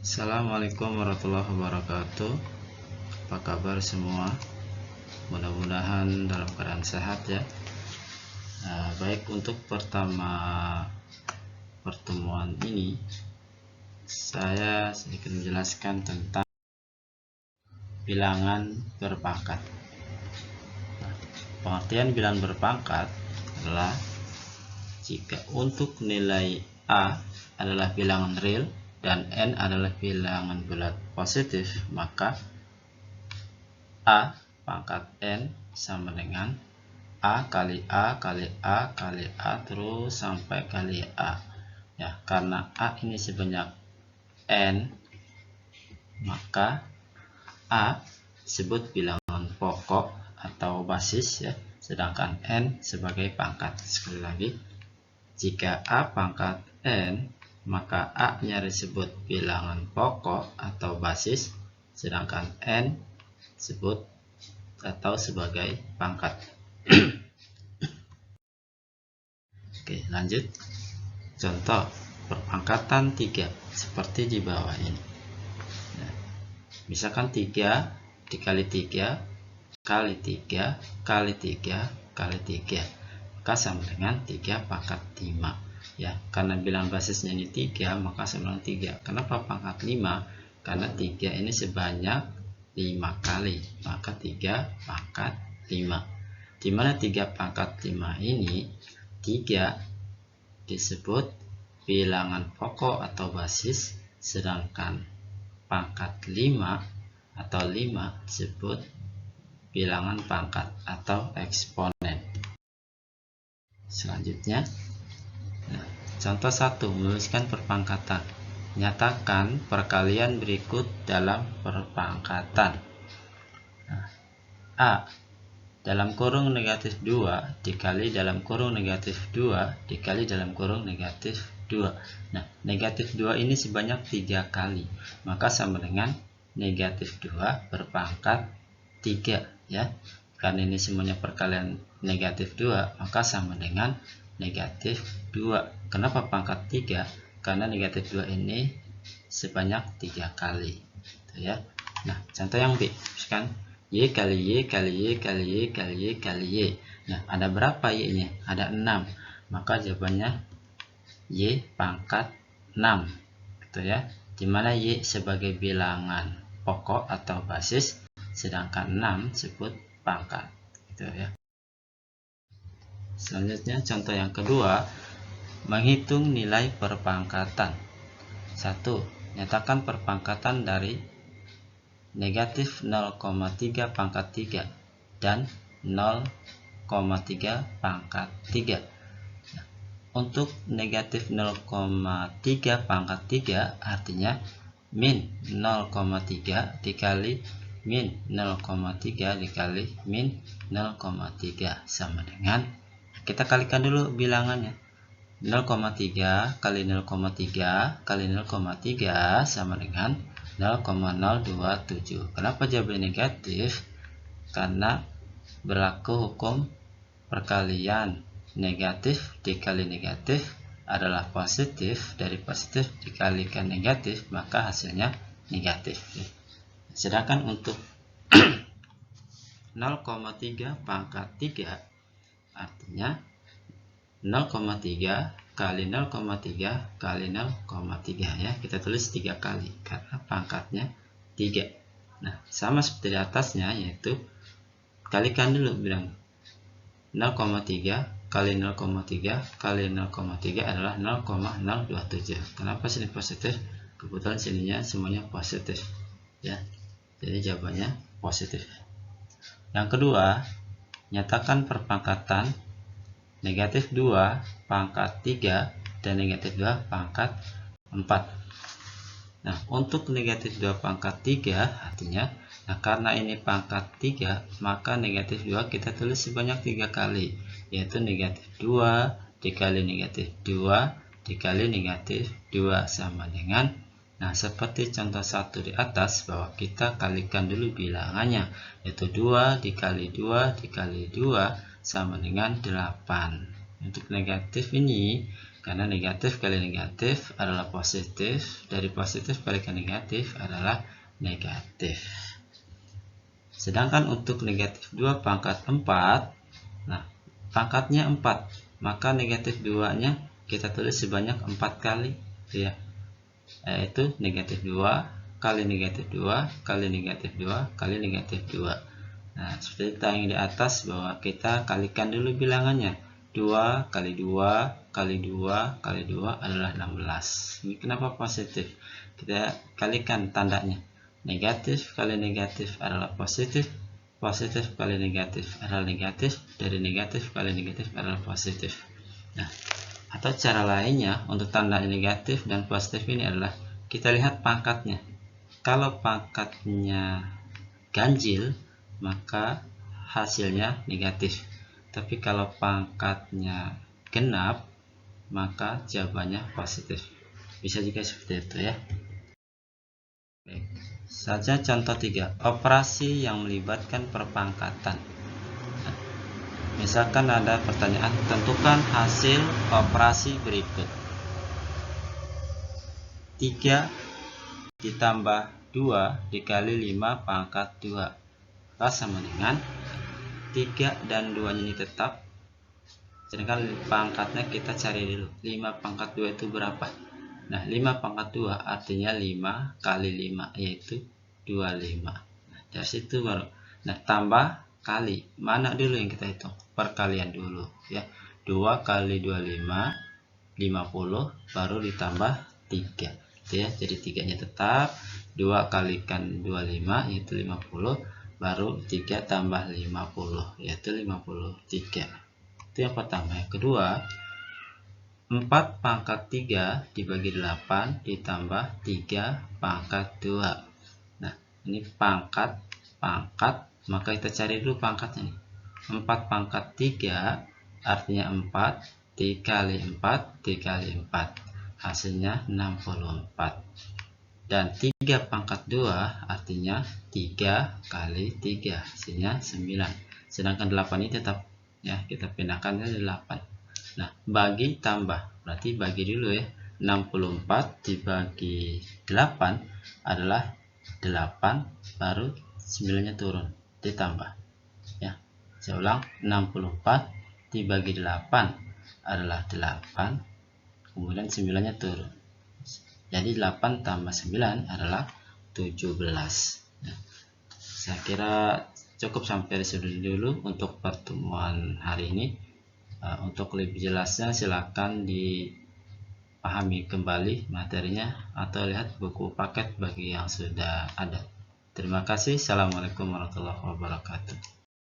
Assalamualaikum warahmatullahi wabarakatuh. Apa kabar semua? Mudah-mudahan dalam keadaan sehat ya. Baik, untuk pertemuan ini saya sedikit menjelaskan tentang bilangan berpangkat. Pengertian bilangan berpangkat adalah jika untuk nilai A adalah bilangan real dan N adalah bilangan bulat positif, maka A pangkat N sama dengan A kali A kali A kali A terus sampai kali A ya. Karena A ini sebanyak N, maka A disebut bilangan pokok atau basis ya, sedangkan N sebagai pangkat. Sekali lagi, jika A pangkat N, maka A nya disebut bilangan pokok atau basis, sedangkan N disebut atau sebagai pangkat. Oke, lanjut. Contoh perpangkatan 3 seperti di bawah ini. Nah, misalkan 3 dikali 3 kali 3 kali 3 kali 3, maka sama dengan 3 pangkat 5 ya. Karena bilangan basisnya ini 3, maka sama dengan 3. Kenapa pangkat 5? Karena 3 ini sebanyak 5 kali, maka 3 pangkat 5. Dimana 3 pangkat 5 ini, 3 disebut bilangan pokok atau basis, sedangkan pangkat 5 atau 5 disebut bilangan pangkat atau eksponen. Selanjutnya, contoh 1, menuliskan perpangkatan. Nyatakan perkalian berikut dalam perpangkatan. A dalam kurung negatif 2 dikali dalam kurung negatif 2 dikali dalam kurung negatif 2. Nah, negatif 2 ini sebanyak 3 kali, maka sama dengan negatif 2 berpangkat 3 ya. Karena ini semuanya perkalian negatif 2, maka sama dengan negatif 2. Kenapa pangkat 3? Karena negatif 2 ini sebanyak 3 kali gitu ya. Nah, contoh yang B, misalkan Y kali Y kali Y kali Y kali Y kali Y. Nah, ada berapa Y nya? Ada 6, maka jawabannya Y pangkat 6 gitu ya. Dimana Y sebagai bilangan pokok atau basis, sedangkan 6 disebut pangkat gitu ya. Selanjutnya contoh yang kedua, menghitung nilai perpangkatan. 1. Nyatakan perpangkatan dari negatif 0,3 pangkat 3 dan 0,3 pangkat 3. Nah, untuk negatif 0,3 pangkat 3 artinya min 0,3 dikali min 0,3 dikali min 0,3 sama dengan, kita kalikan dulu bilangannya. 0,3 kali 0,3 kali 0,3 sama dengan 0,027. Kenapa jawabannya negatif? Karena berlaku hukum perkalian negatif dikali negatif adalah positif, dari positif dikalikan negatif maka hasilnya negatif. Sedangkan untuk 0,3 pangkat 3 artinya 0,3 kali 0,3 kali 0,3 ya. Kita tulis 3 kali karena pangkatnya 3. Nah, sama seperti di atasnya, yaitu kalikan dulu bilang 0,3 kali 0,3 kali 0,3 adalah 0,027. Kenapa sini positif? Kebetulan sininya semuanya positif ya. Jadi jawabannya positif. Yang kedua, nyatakan perpangkatan negatif 2 pangkat 3 dan negatif 2 pangkat 4. Nah, untuk negatif 2 pangkat 3 artinya, nah karena ini pangkat 3, maka negatif 2 kita tulis sebanyak 3 kali, yaitu negatif 2 dikali negatif 2 dikali negatif 2 sama dengan, nah seperti contoh 1 di atas, bahwa kita kalikan dulu bilangannya, yaitu 2 dikali 2 dikali 2 sama dengan 8. Untuk negatif ini karena negatif kali negatif adalah positif, dari positif kalikan negatif adalah negatif. Sedangkan untuk negatif 2 pangkat 4, nah pangkatnya 4, maka negatif 2 nya kita tulis sebanyak 4 kali ya, yaitu negatif 2 kali negatif 2 kali negatif 2 kali negatif 2. Nah, seperti yang di atas bahwa kita kalikan dulu bilangannya. 2 kali 2 kali 2 kali 2 adalah 16. Ini kenapa positif? Kita kalikan tandanya. Negatif kali negatif adalah positif. Positif kali negatif adalah negatif. Dari negatif kali negatif adalah positif. Nah, atau cara lainnya untuk tanda negatif dan positif ini adalah kita lihat pangkatnya. Kalau pangkatnya ganjil, maka hasilnya negatif. Tapi kalau pangkatnya genap, maka jawabannya positif. Bisa juga seperti itu ya. Baik. Saja contoh 3, operasi yang melibatkan perpangkatan. Nah, misalkan ada pertanyaan, tentukan hasil operasi berikut. 3 ditambah 2 dikali 5 pangkat 2 sama dengan 3 dan 2 nya ini tetap, sedangkan pangkatnya kita cari dulu. 5 pangkat 2 itu berapa? Nah, 5 pangkat 2 artinya 5 kali 5 yaitu 25. Nah, dari situ baru, nah tambah kali, mana dulu yang kita hitung? Perkalian dulu ya. 2 kali 25 50 baru ditambah 3 ya. Jadi 3 nya tetap, 2 kalikan 25 yaitu 50, baru 3 tambah 50 yaitu 53. Itu yang pertama. Yang kedua, 4 pangkat 3 dibagi 8 ditambah 3 pangkat 2. Nah, ini pangkat, maka kita cari dulu pangkatnya nih. 4 pangkat 3 artinya 4 dikali 4 dikali 4, hasilnya 64. Dan 3 pangkat 2 artinya 3 kali 3, hasilnya 9. Sedangkan 8 ini tetap ya, kita pindahkan ke 8. Nah, bagi tambah, berarti bagi dulu ya. 64 dibagi 8 adalah 8, baru 9 nya turun, ditambah ya. Saya ulang, 64 dibagi 8 adalah 8, kemudian 9 nya turun. Jadi 8 tambah 9 adalah 17. Nah, saya kira cukup sampai di sini dulu untuk pertemuan hari ini. Untuk lebih jelasnya silakan dipahami kembali materinya atau lihat buku paket bagi yang sudah ada. Terima kasih. Assalamualaikum warahmatullahi wabarakatuh.